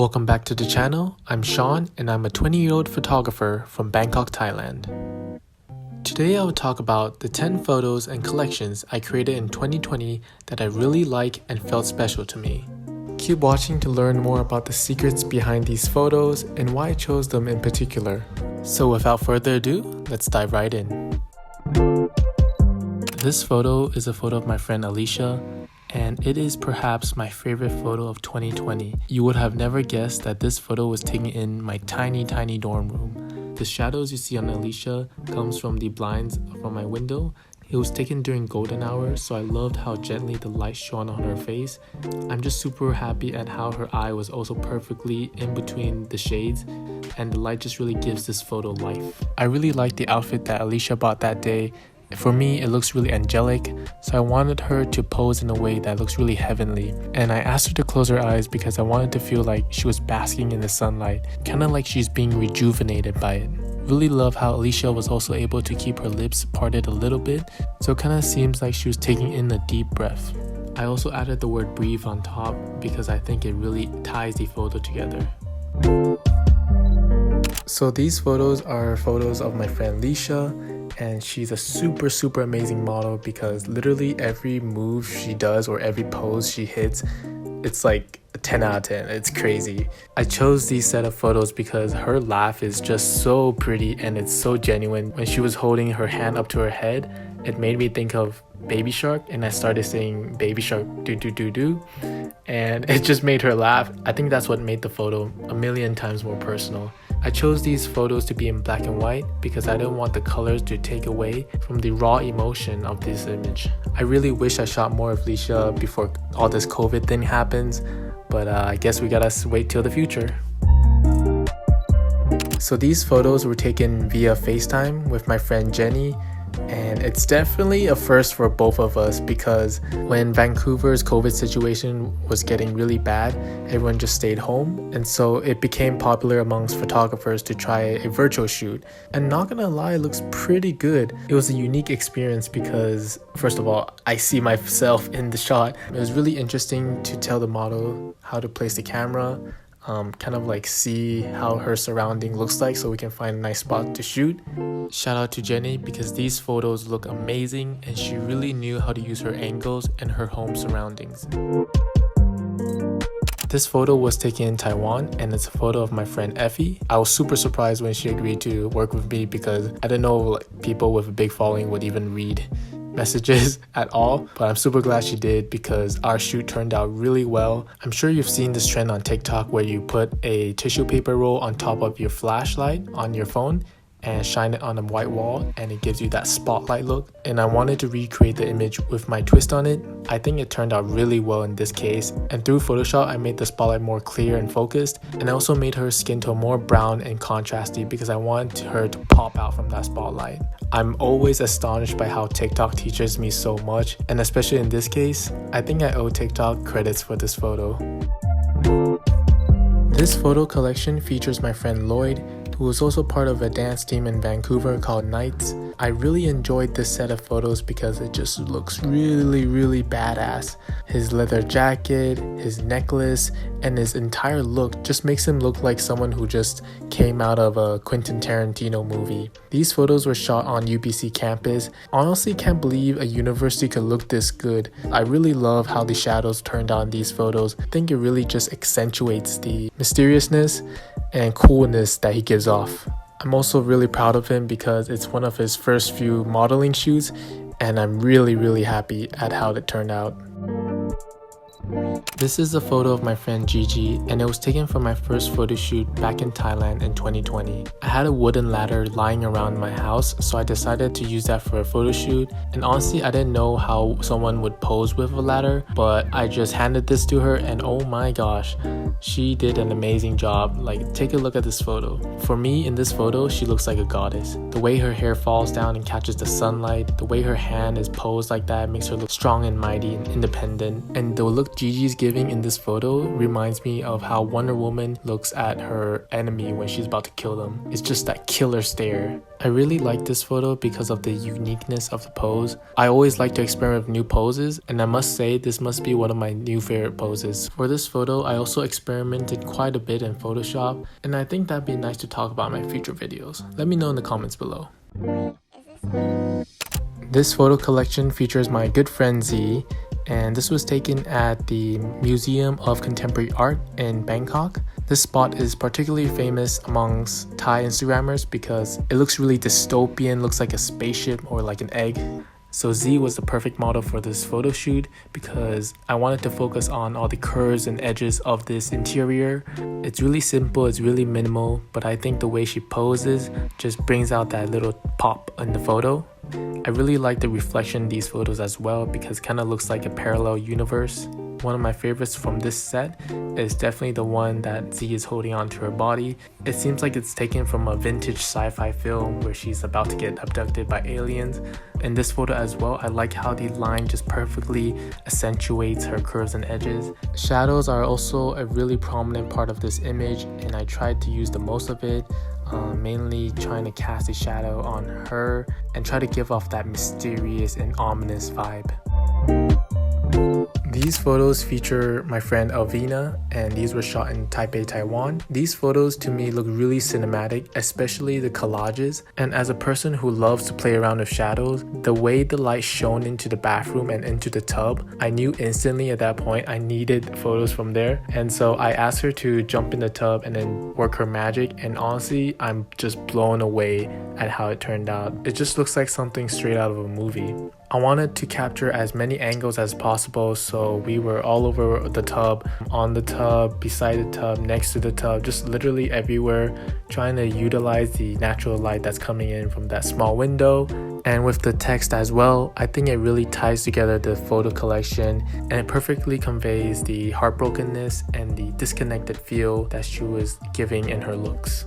Welcome back to the channel. I'm Sean and I'm a 20-year-old photographer from Bangkok, Thailand. Today I will talk about the 10 photos and collections I created in 2020 that I really like and felt special to me. Keep watching to learn more about the secrets behind these photos and why I chose them in particular. So without further ado, let's dive right in. This photo is a photo of my friend Alicia, and it is perhaps my favorite photo of 2020. You would have never guessed that this photo was taken in my tiny dorm room. The shadows you see on Alicia comes from the blinds from my window. It was taken during golden hour, so I loved how gently the light shone on her face. I'm just super happy at how her eye was also perfectly in between the shades, and the light just really gives this photo life. I really liked the outfit that Alicia bought that day. For me, it looks really angelic, so I wanted her to pose in a way that looks really heavenly. And I asked her to close her eyes because I wanted to feel like she was basking in the sunlight, kind of like she's being rejuvenated by it. Really love how Alicia was also able to keep her lips parted a little bit, so it kind of seems like she was taking in a deep breath. I also added the word breathe on top because I think it really ties the photo together. So these photos are photos of my friend Alicia, and she's a super amazing model because literally every move she does or every pose she hits, it's like a 10 out of 10. It's crazy. I chose these set of photos because her laugh is just so pretty and it's so genuine. When she was holding her hand up to her head, it made me think of Baby Shark, and I started saying Baby Shark do do do do, and it just made her laugh. I think that's what made the photo a million times more personal. I chose these photos to be in black and white because I didn't want the colors to take away from the raw emotion of this image. I really wish I shot more of Alicia before all this COVID thing happens, but I guess we gotta wait till the future. So these photos were taken via FaceTime with my friend Jenny, and it's definitely a first for both of us because when Vancouver's COVID situation was getting really bad, everyone just stayed home, and so it became popular amongst photographers to try a virtual shoot. And not gonna lie, it looks pretty good. It was a unique experience because first of all, I see myself in the shot. It was really interesting to tell the model how to place the camera, kind of like see how her surrounding looks like so we can find a nice spot to shoot. Shout out to Jenny because these photos look amazing and she really knew how to use her angles and her home surroundings. This photo was taken in Taiwan and it's a photo of my friend Effie. I was super surprised when she agreed to work with me because I didn't know people with a big following would even read messages at all, but I'm super glad she did because our shoot turned out really well. I'm sure you've seen this trend on TikTok where you put a tissue paper roll on top of your flashlight on your phone and shine it on a white wall and it gives you that spotlight look, and I wanted to recreate the image with my twist on it. I think it turned out really well in this case, and through Photoshop I made the spotlight more clear and focused, and I also made her skin tone more brown and contrasty because I wanted her to pop out from that spotlight. I'm always astonished by how TikTok teaches me so much, and especially in this case, I think I owe TikTok credits for this photo. This photo collection features my friend Lloyd, who was also part of a dance team in Vancouver called Knights. I really enjoyed this set of photos because it just looks really badass. His leather jacket, his necklace, and his entire look just makes him look like someone who just came out of a Quentin Tarantino movie. These photos were shot on UBC campus. Honestly, can't believe a university could look this good. I really love how the shadows turned on these photos. I think it really just accentuates the mysteriousness and coolness that he gives off. I'm also really proud of him because it's one of his first few modeling shoots, and I'm really happy at how it turned out. This is a photo of my friend Gigi, and it was taken for my first photo shoot back in Thailand in 2020. I had a wooden ladder lying around my house, so I decided to use that for a photo shoot, and honestly I didn't know how someone would pose with a ladder, but I just handed this to her and oh my gosh, she did an amazing job. Like, take a look at this photo. For me, in this photo, she looks like a goddess. The way her hair falls down and catches the sunlight, the way her hand is posed like that makes her look strong and mighty and independent, and the look look Gigi's giving in this photo reminds me of how Wonder Woman looks at her enemy when she's about to kill them. It's just that killer stare. I really like this photo because of the uniqueness of the pose. I always like to experiment with new poses, and I must say this must be one of my new favorite poses. For this photo, I also experimented quite a bit in Photoshop, and I think that'd be nice to talk about in my future videos. Let me know in the comments below. This photo collection features my good friend Z, and this was taken at the Museum of Contemporary Art in Bangkok. This spot is particularly famous amongst Thai Instagrammers because it looks really dystopian, looks like a spaceship or like an egg. So Z was the perfect model for this photo shoot because I wanted to focus on all the curves and edges of this interior. It's really simple, it's really minimal, but I think the way she poses just brings out that little pop in the photo. I really like the reflection in these photos as well because it kind of looks like a parallel universe. One of my favorites from this set is definitely the one that Z is holding onto her body. It seems like it's taken from a vintage sci-fi film where she's about to get abducted by aliens. In this photo as well, I like how the line just perfectly accentuates her curves and edges. Shadows are also a really prominent part of this image, and I tried to use the most of it. Mainly trying to cast a shadow on her and try to give off that mysterious and ominous vibe. These photos feature my friend Alvina, and these were shot in Taipei, Taiwan. These photos to me look really cinematic, especially the collages. And as a person who loves to play around with shadows, the way the light shone into the bathroom and into the tub, I knew instantly at that point I needed photos from there. And so I asked her to jump in the tub and then work her magic, and honestly, I'm just blown away at how it turned out. It just looks like something straight out of a movie. I wanted to capture as many angles as possible, so we were all over the tub, on the tub, beside the tub, next to the tub, just literally everywhere, trying to utilize the natural light that's coming in from that small window. And with the text as well, I think it really ties together the photo collection, and it perfectly conveys the heartbrokenness and the disconnected feel that she was giving in her looks.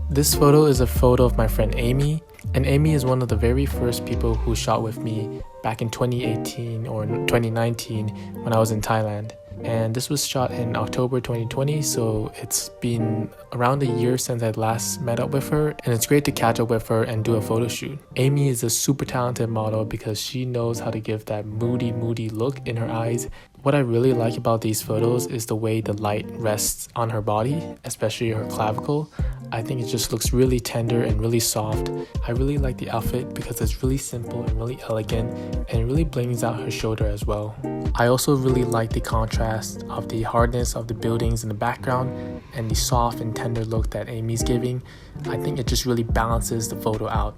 This photo is a photo of my friend Amy, and Amy is one of the very first people who shot with me back in 2018 or 2019 when I was in Thailand. And this was shot in October 2020, so it's been around a year since I last met up with her, and it's great to catch up with her and do a photo shoot. Amy is a super talented model because she knows how to give that moody look in her eyes. What I really like about these photos is the way the light rests on her body, especially her clavicle. I think it just looks really tender and really soft. I really like the outfit because it's really simple and really elegant, and it really brings out her shoulder as well. I also really like the contrast of the hardness of the buildings in the background and the soft and tender look that Amy's giving. I think it just really balances the photo out.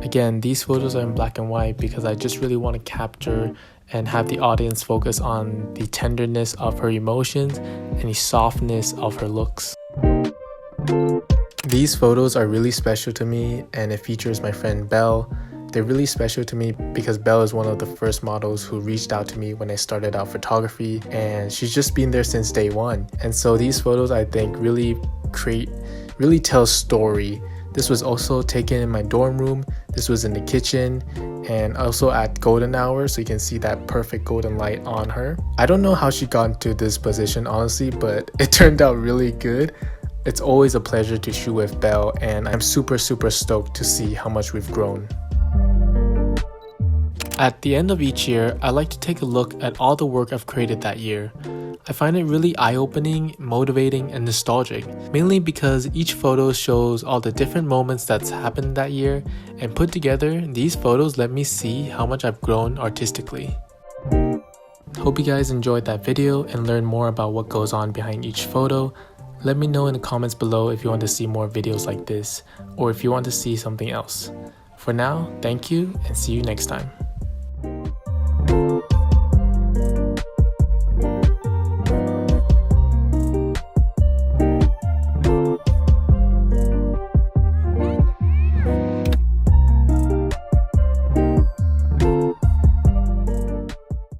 Again, these photos are in black and white because I just really want to capture and have the audience focus on the tenderness of her emotions and the softness of her looks. These photos are really special to me, and it features my friend Belle. They're really special to me because Belle is one of the first models who reached out to me when I started out photography, and she's just been there since day one. And so these photos, I think, really tell story. This was also taken in my dorm room. This was in the kitchen and also at golden hour, so you can see that perfect golden light on her. I don't know how she got into this position, honestly, but it turned out really good. It's always a pleasure to shoot with Belle, and I'm super stoked to see how much we've grown. At the end of each year, I like to take a look at all the work I've created that year. I find it really eye-opening, motivating, and nostalgic, mainly because each photo shows all the different moments that's happened that year, and put together, these photos let me see how much I've grown artistically. Hope you guys enjoyed that video and learned more about what goes on behind each photo. Let me know in the comments below if you want to see more videos like this, or if you want to see something else. For now, thank you and see you next time.